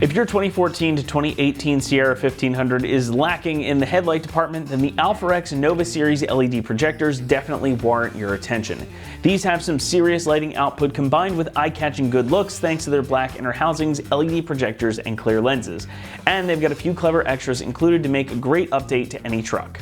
If your 2014 to 2018 Sierra 1500 is lacking in the headlight department, then the AlphaRex Nova Series LED projectors definitely warrant your attention. These have some serious lighting output combined with eye-catching good looks thanks to their black inner housings, LED projectors, and clear lenses. And they've got a few clever extras included to make a great update to any truck.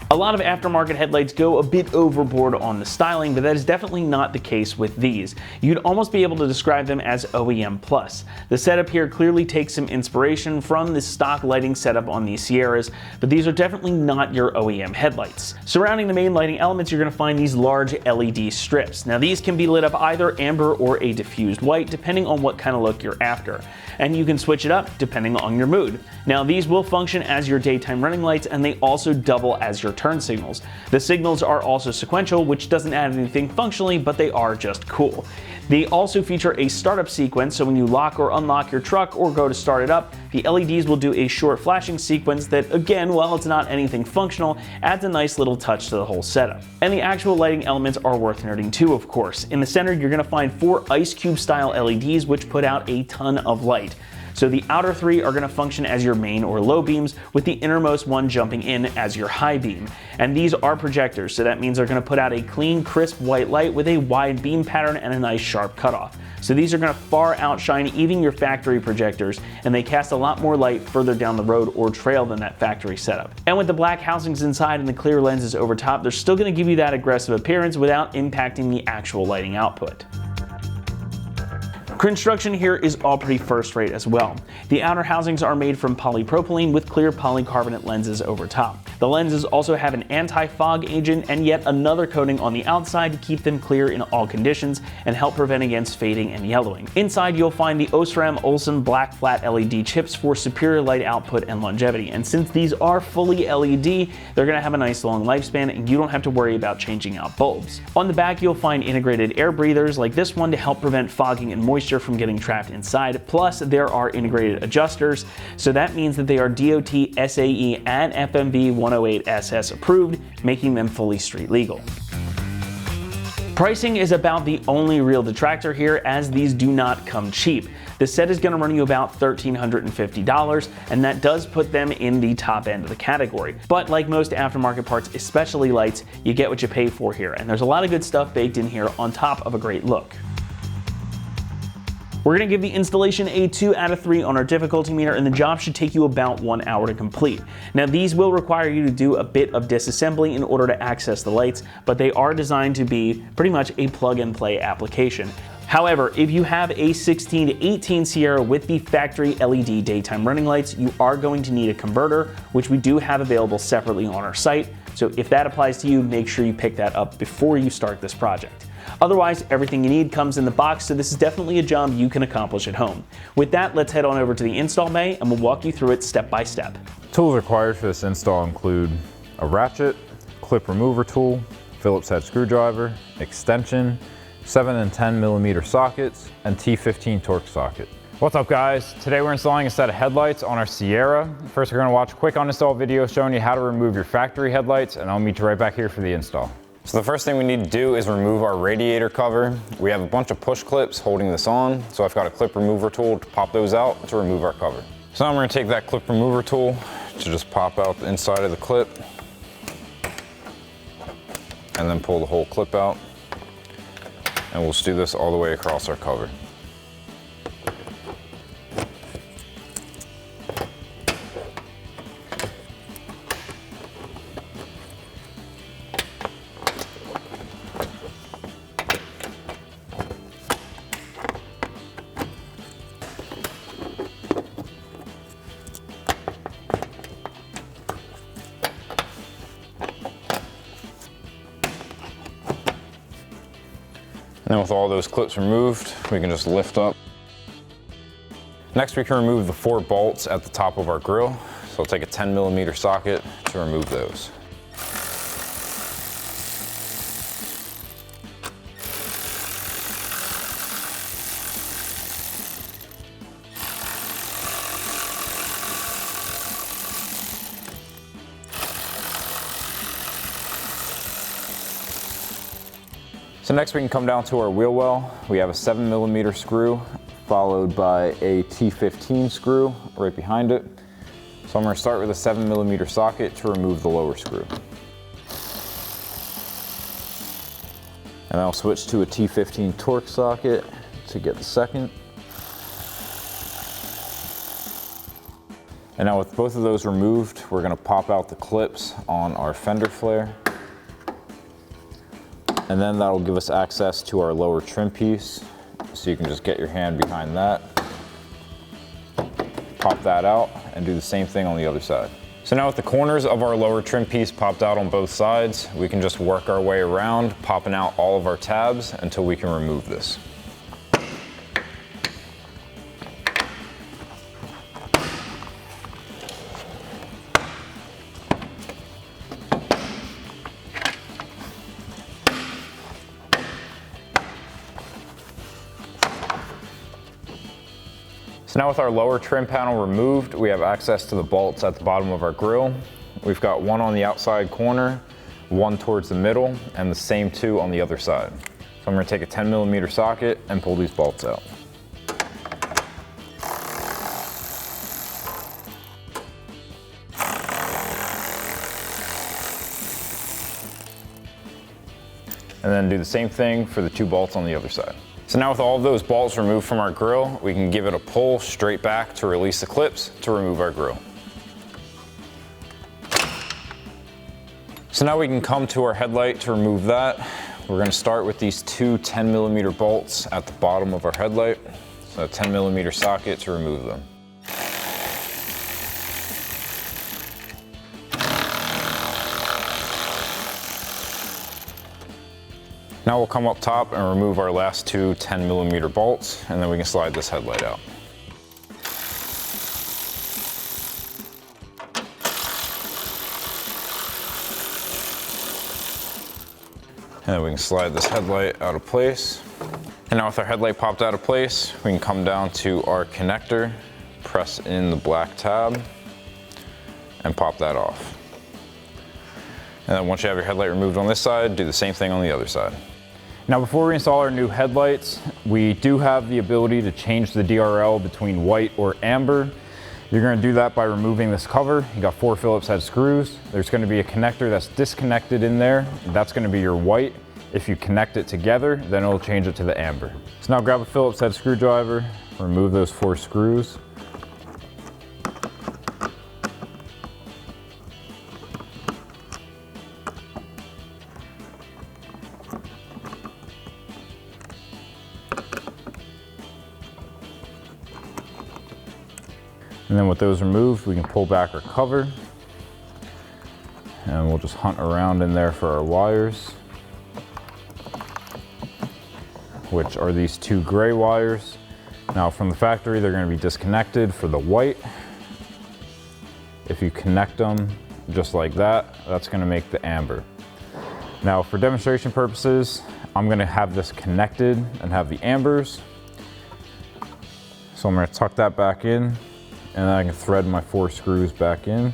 A lot of aftermarket headlights go a bit overboard on the styling, but that is definitely not the case with these. You'd almost be able to describe them as OEM plus. The setup here clearly takes some inspiration from the stock lighting setup on these Sierras, but these are definitely not your OEM headlights. Surrounding the main lighting elements, you're going to find these large LED strips. Now these can be lit up either amber or a diffused white, depending on what kind of look you're after. And you can switch it up depending on your mood. Now these will function as your daytime running lights, and they also double as your turn signals. The signals are also sequential, which doesn't add anything functionally, but they are just cool. They also feature a startup sequence, so when you lock or unlock your truck or go to start it up, the LEDs will do a short flashing sequence that, again, while it's not anything functional, adds a nice little touch to the whole setup. And the actual lighting elements are worth noting too, of course. In the center, you're going to find 4 ice cube style LEDs, which put out a ton of light. So the outer 3 are going to function as your main or low beams, with the innermost one jumping in as your high beam. And these are projectors, so that means they're going to put out a clean, crisp white light with a wide beam pattern and a nice sharp cutoff. So these are going to far outshine even your factory projectors, and they cast a lot more light further down the road or trail than that factory setup. And with the black housings inside and the clear lenses over top, they're still going to give you that aggressive appearance without impacting the actual lighting output. Construction here is all pretty first rate as well. The outer housings are made from polypropylene with clear polycarbonate lenses over top. The lenses also have an anti-fog agent and yet another coating on the outside to keep them clear in all conditions and help prevent against fading and yellowing. Inside you'll find the Osram Olsen black flat LED chips for superior light output and longevity, and since these are fully LED, they're going to have a nice long lifespan and you don't have to worry about changing out bulbs. On the back you'll find integrated air breathers like this one to help prevent fogging and moisture from getting trapped inside, plus there are integrated adjusters, so that means that they are DOT, SAE, and FMV 108 SS approved, making them fully street legal. Pricing is about the only real detractor here, as these do not come cheap. The set is going to run you about $1,350, and that does put them in the top end of the category. But like most aftermarket parts, especially lights, you get what you pay for here, and there's a lot of good stuff baked in here on top of a great look. We're going to give the installation a 2 out of 3 on our difficulty meter, and the job should take you about 1 hour to complete. Now these will require you to do a bit of disassembly in order to access the lights, but they are designed to be pretty much a plug and play application. However, if you have a 16 to 18 Sierra with the factory LED daytime running lights, you are going to need a converter, which we do have available separately on our site. So if that applies to you, make sure you pick that up before you start this project. Otherwise, everything you need comes in the box, so this is definitely a job you can accomplish at home. With that, let's head on over to the install bay and we'll walk you through it step by step. Tools required for this install include a ratchet, clip remover tool, Phillips head screwdriver, extension, 7 and 10 millimeter sockets, and T15 Torx socket. What's up guys? Today we're installing a set of headlights on our Sierra. First we're going to watch a quick uninstall video showing you how to remove your factory headlights, and I'll meet you right back here for the install. So the first thing we need to do is remove our radiator cover. We have a bunch of push clips holding this on, so I've got a clip remover tool to pop those out to remove our cover. So now I'm going to take that clip remover tool to just pop out the inside of the clip and then pull the whole clip out, and we'll just do this all the way across our cover. And then with all those clips removed, we can just lift up. Next, we can remove the 4 bolts at the top of our grill. So I'll take a 10 millimeter socket to remove those. So next we can come down to our wheel well. We have a 7 millimeter screw followed by a T15 screw right behind it. So I'm going to start with a 7mm socket to remove the lower screw. And I'll switch to a T15 Torx socket to get the second. And now with both of those removed, we're going to pop out the clips on our fender flare. And then that'll give us access to our lower trim piece. So you can just get your hand behind that, pop that out, and do the same thing on the other side. So now with the corners of our lower trim piece popped out on both sides, we can just work our way around, popping out all of our tabs until we can remove this. So now with our lower trim panel removed, we have access to the bolts at the bottom of our grill. We've got one on the outside corner, one towards the middle, and the same two on the other side. So I'm going to take a 10mm socket and pull these bolts out. And then do the same thing for the two bolts on the other side. So now with all of those bolts removed from our grill, we can give it a pull straight back to release the clips to remove our grill. So now we can come to our headlight to remove that. We're going to start with these two 10mm bolts at the bottom of our headlight. So a 10mm socket to remove them. Now we'll come up top and remove our last two 10mm bolts, and then we can slide this headlight out. And then we can slide this headlight out of place. And now with our headlight popped out of place, we can come down to our connector, press in the black tab, and pop that off. And then once you have your headlight removed on this side, do the same thing on the other side. Now before we install our new headlights, we do have the ability to change the DRL between white or amber. You're going to do that by removing this cover. You got 4 Phillips head screws. There's going to be a connector that's disconnected in there. That's going to be your white. If you connect it together, then it'll change it to the amber. So now grab a Phillips head screwdriver, remove those 4 screws. And then with those removed, we can pull back our cover and we'll just hunt around in there for our wires, which are these 2 gray wires. Now from the factory, they're going to be disconnected for the white. If you connect them just like that, that's going to make the amber. Now for demonstration purposes, I'm going to have this connected and have the ambers. So I'm going to tuck that back in. And then I can thread my 4 screws back in.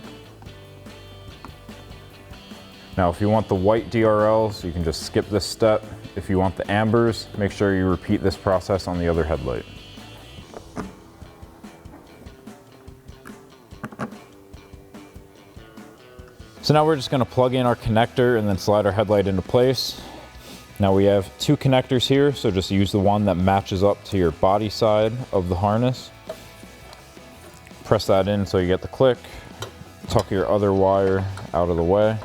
Now if you want the white DRLs, you can just skip this step. If you want the ambers, make sure you repeat this process on the other headlight. So now we're just going to plug in our connector and then slide our headlight into place. Now we have 2 connectors here, so just use the one that matches up to your body side of the harness. Press that in so you get the click. Tuck your other wire out of the way.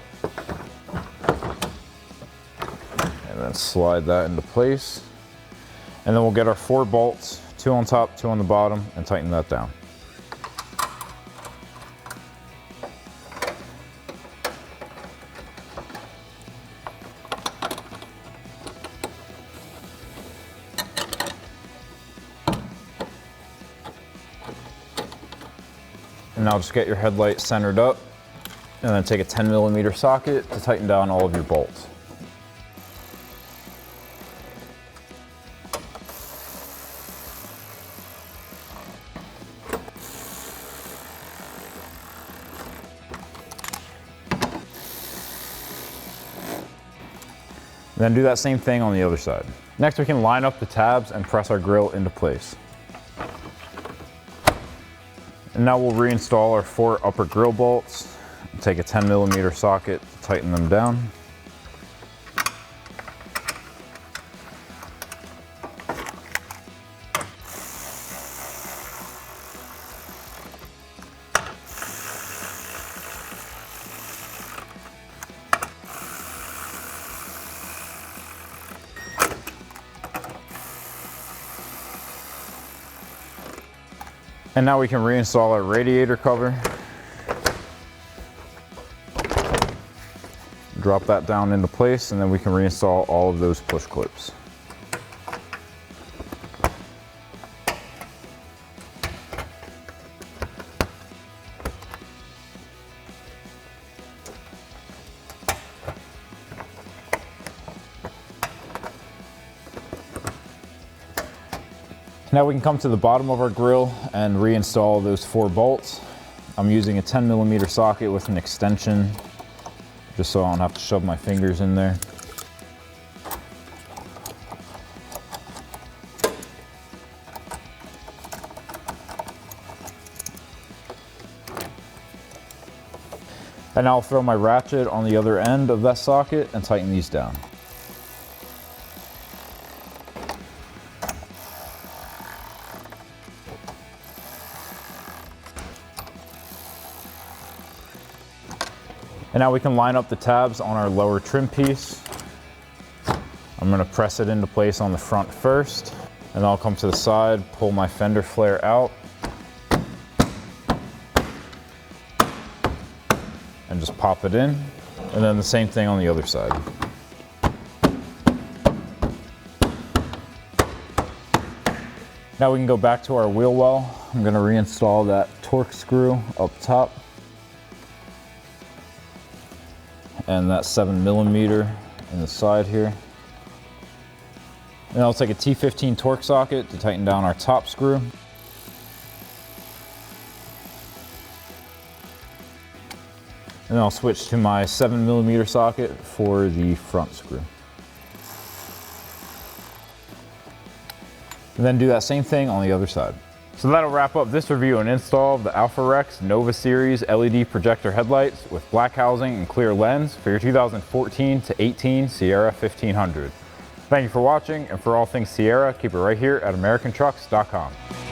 And then slide that into place. And then we'll get our 4 bolts, 2 on top, 2 on the bottom, and tighten that down. And now just get your headlight centered up and then take a 10mm socket to tighten down all of your bolts. Then do that same thing on the other side. Next we can line up the tabs and press our grill into place. And now we'll reinstall our 4 upper grill bolts. Take a 10mm socket to tighten them down. And now we can reinstall our radiator cover. Drop that down into place, and then we can reinstall all of those push clips. Now we can come to the bottom of our grill and reinstall those 4 bolts. I'm using a 10mm socket with an extension, just so I don't have to shove my fingers in there. And I'll throw my ratchet on the other end of that socket and tighten these down. And now we can line up the tabs on our lower trim piece. I'm gonna press it into place on the front first, and I'll come to the side, pull my fender flare out, and just pop it in. And then the same thing on the other side. Now we can go back to our wheel well. I'm gonna reinstall that torque screw up top. And that 7mm in the side here. And I'll take a T15 torque socket to tighten down our top screw. And I'll switch to my 7mm socket for the front screw. And then do that same thing on the other side. So that'll wrap up this review and install of the Alforex Nova Series LED projector headlights with black housing and clear lens for your 2014 to 18 Sierra 1500. Thank you for watching, and for all things Sierra, keep it right here at AmericanTrucks.com.